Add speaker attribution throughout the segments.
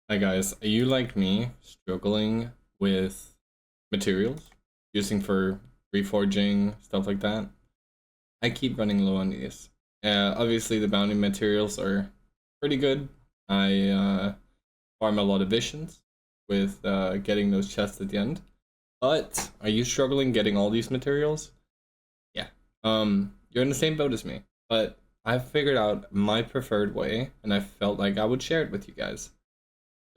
Speaker 1: Hi guys, are you like me struggling with materials using for reforging stuff like that? I keep running low on these. Obviously the bounty materials are pretty good. I farm a lot of visions with getting those chests at the end. But are you struggling getting all these materials? Yeah. You're in the same boat as me. But I've figured out my preferred way and I felt like I would share it with you guys.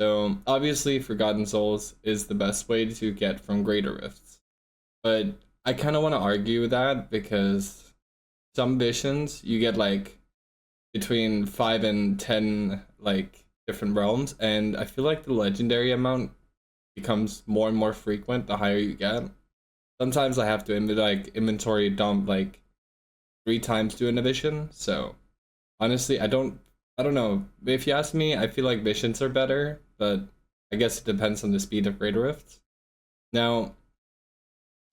Speaker 1: So obviously Forgotten Souls is the best way to get from Greater Rifts. But I kind of want to argue with that because some visions you get like between 5 and 10 like different realms, and I feel like the legendary amount becomes more and more frequent the higher you get. Sometimes I have to inventory dump like 3 times doing a vision, so honestly I don't know. If you ask me, I feel like visions are better, but I guess it depends on the speed of Greater Rifts. Now,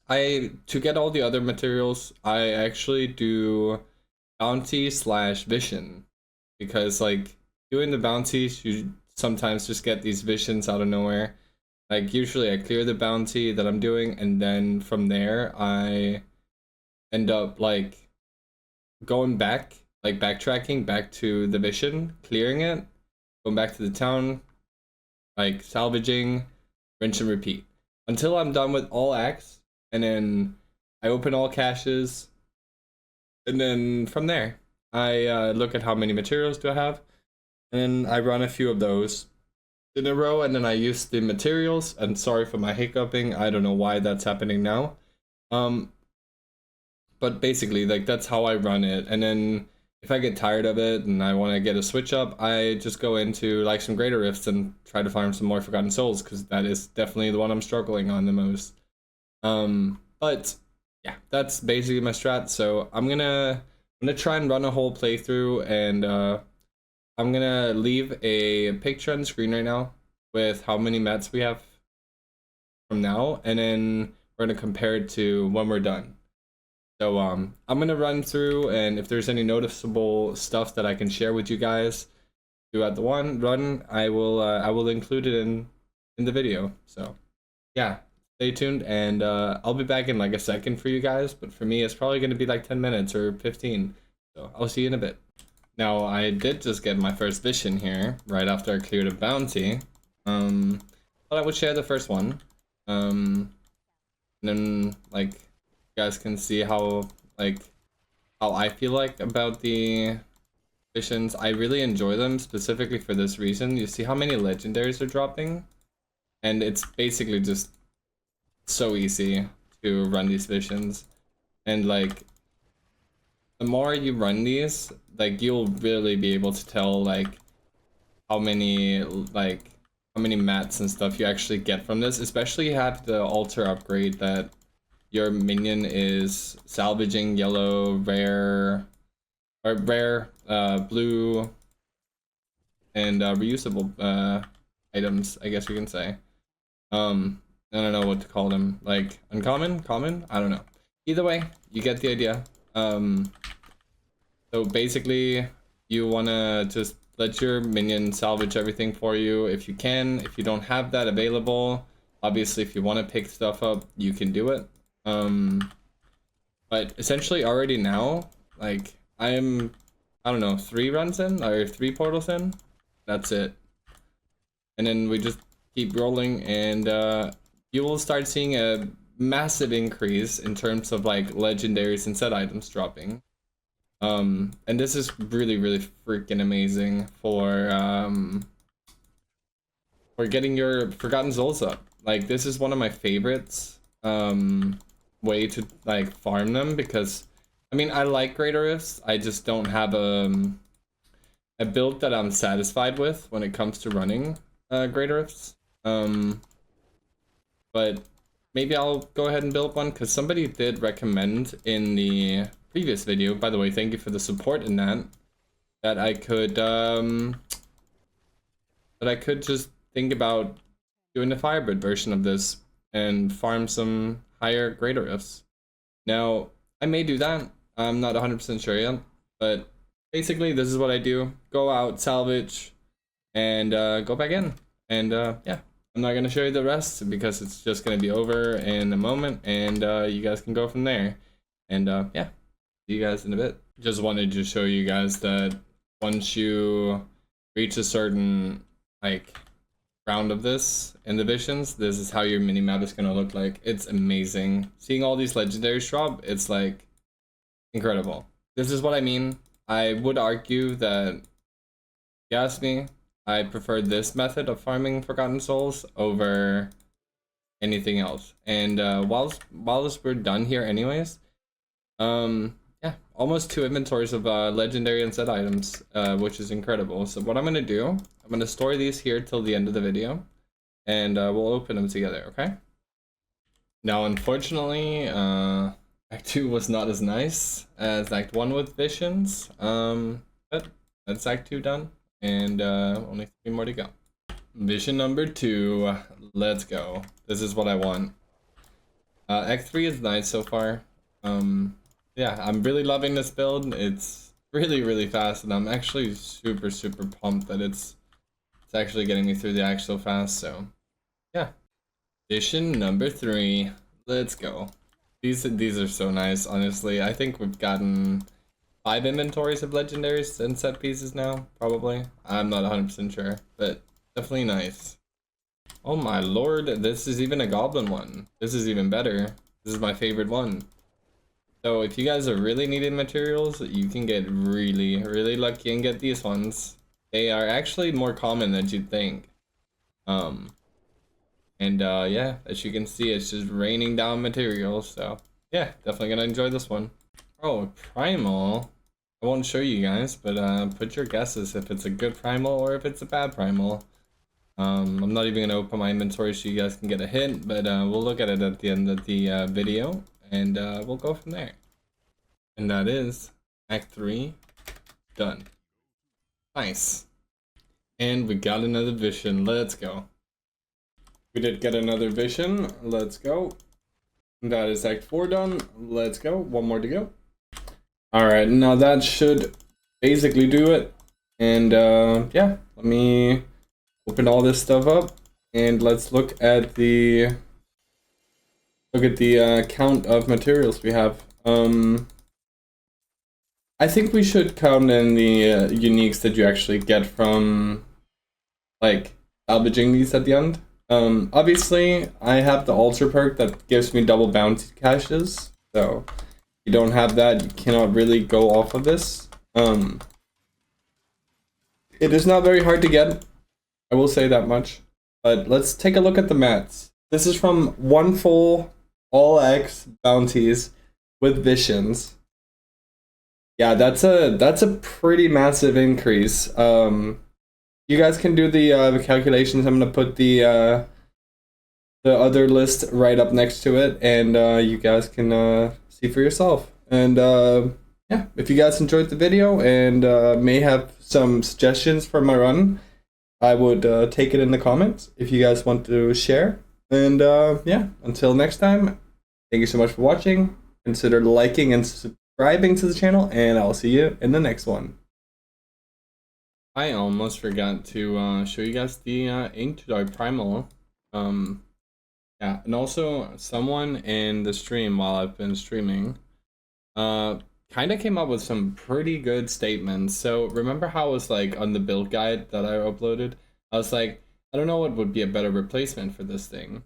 Speaker 1: I to get all the other materials, I actually do bounty slash vision because like doing the bounties, you sometimes just get these visions out of nowhere. Like usually I clear the bounty that I'm doing, and then from there I end up like going back, like backtracking back to the mission, clearing it, going back to the town, like salvaging, rinse and repeat until I'm done with all acts, and then I open all caches, and then from there I look at how many materials do I have, and then I run a few of those in a row, and then I use the materials. And sorry for my hiccuping, I don't know why that's happening now. Um, but basically like that's how I run it. And then if I get tired of it and I want to get a switch up, I just go into like some Greater Rifts and try to farm some more Forgotten Souls, because that is definitely the one I'm struggling on the most. But yeah, that's basically my strat. So I'm gonna try and run a whole playthrough, and I'm gonna leave a picture on the screen right now with how many mats we have from now, and then we're gonna compare it to when we're done. So I'm gonna run through, and if there's any noticeable stuff that I can share with you guys throughout the run, I will include it in the video. So yeah, stay tuned, and I'll be back in like a second for you guys. But for me, it's probably gonna be like 10 minutes or 15. So I'll see you in a bit. Now I did just get my first vision here right after I cleared a bounty. But I would share the first one. And then like you guys can see how like how I feel like about the missions. I really enjoy them specifically for this reason. You see how many legendaries are dropping, and it's basically just so easy to run these missions. And like the more you run these, like you'll really be able to tell like how many like how many mats and stuff you actually get from this. Especially you have the altar upgrade that your minion is salvaging yellow, rare, or rare, blue, and reusable items, I guess you can say. I don't know what to call them. Like uncommon, common? I don't know. Either way, you get the idea. So basically, you wanna just let your minion salvage everything for you if you can. If you don't have that available, obviously, if you want to pick stuff up, you can do it. But essentially, already now, like I'm, I don't know, 3 runs in or 3 portals in. That's it. And then we just keep rolling, and you will start seeing a massive increase in terms of like legendaries and set items dropping. And this is really, really freaking amazing for getting your Forgotten Souls up. Like this is one of my favorites way to like farm them, because I mean I like Greater Rifts, I just don't have a build that I'm satisfied with when it comes to running Greater Rifts. But maybe I'll go ahead and build one, because somebody did recommend in the previous video, by the way, thank you for the support in that, that I could just think about doing the Firebird version of this and farm some higher Greater Rifts. Now, I may do that, I'm not 100% sure yet, but basically this is what I do. Go out, salvage, and go back in. And yeah, I'm not gonna show you the rest because it's just gonna be over in a moment, and you guys can go from there. And yeah, see you guys in a bit. Just wanted to show you guys that once you reach a certain like round of this in the visions, this is how your mini map is gonna look like. It's amazing. Seeing all these legendaries drop, it's like incredible. This is what I mean. I would argue that, if you ask me, I prefer this method of farming Forgotten Souls over anything else. And whilst we're done here anyways, yeah, almost 2 inventories of legendary and set items, which is incredible. So what I'm gonna do, I'm gonna store these here till the end of the video, and we'll open them together, okay? Now, unfortunately, Act 2 was not as nice as Act 1 with Visions, but that's Act 2 done, and only 3 more to go. Vision number 2, let's go. This is what I want. Act 3 is nice so far. Yeah, I'm really loving this build. It's really fast, and I'm actually super pumped that it's actually getting me through the act so fast. So yeah, vision number 3, let's go. These are so nice, honestly. I think we've gotten 5 inventories of legendaries and set pieces now, probably. I'm not 100% sure, but definitely nice. Oh my lord, this is even a goblin one. This is even better. This is my favorite one. So if you guys are really needing materials, you can get really lucky and get these ones. They are actually more common than you'd think. Yeah, as you can see, it's just raining down materials. So yeah, definitely gonna enjoy this one. Oh, primal. I won't show you guys, but put your guesses if it's a good primal or if it's a bad primal. I'm not even gonna open my inventory so you guys can get a hint, but we'll look at it at the end of the video, and we'll go from there. And that is Act 3 done. Nice. And we got another vision. Let's go. We did get another vision. Let's go. And that is Act 4 done. Let's go. One more to go. Alright, now that should basically do it. And yeah, let me open all this stuff up, and let's look at the count of materials we have. I think we should count in the uniques that you actually get from like salvaging these at the end. Obviously I have the altar perk that gives me double bounty caches, so if you don't have that, you cannot really go off of this. It is not very hard to get, I will say that much. But let's take a look at the mats. This is from 1 full all X bounties with visions. Yeah, that's a pretty massive increase. You guys can do the calculations. I'm gonna put the other list right up next to it, and you guys can see for yourself. And yeah, if you guys enjoyed the video and may have some suggestions for my run, I would take it in the comments if you guys want to share. And yeah, until next time, thank you so much for watching. Consider liking and subscribing to the channel, and I'll see you in the next one. I almost forgot to show you guys the Inked Primal. Yeah, and also someone in the stream while I've been streaming kind of came up with some pretty good statements. So remember how I was like on the build guide that I uploaded, I was like, I don't know what would be a better replacement for this thing.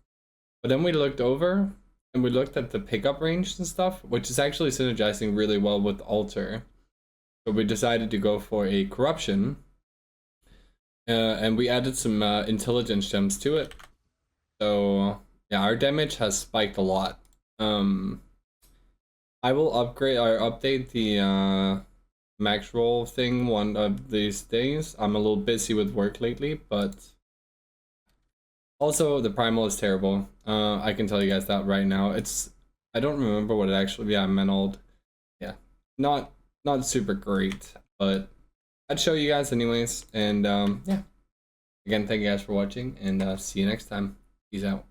Speaker 1: But then we looked over and we looked at the pickup range and stuff, which is actually synergizing really well with Altar. So we decided to go for a Corruption, and we added some intelligence gems to it. So yeah, our damage has spiked a lot. I will upgrade or update the max roll thing one of these days. I'm a little busy with work lately, but also the primal is terrible. I can tell you guys that right now. I don't remember what it actually, yeah, Menold. Yeah, not super great, but I'd show you guys anyways. And yeah, again, thank you guys for watching, and see you next time. Peace out.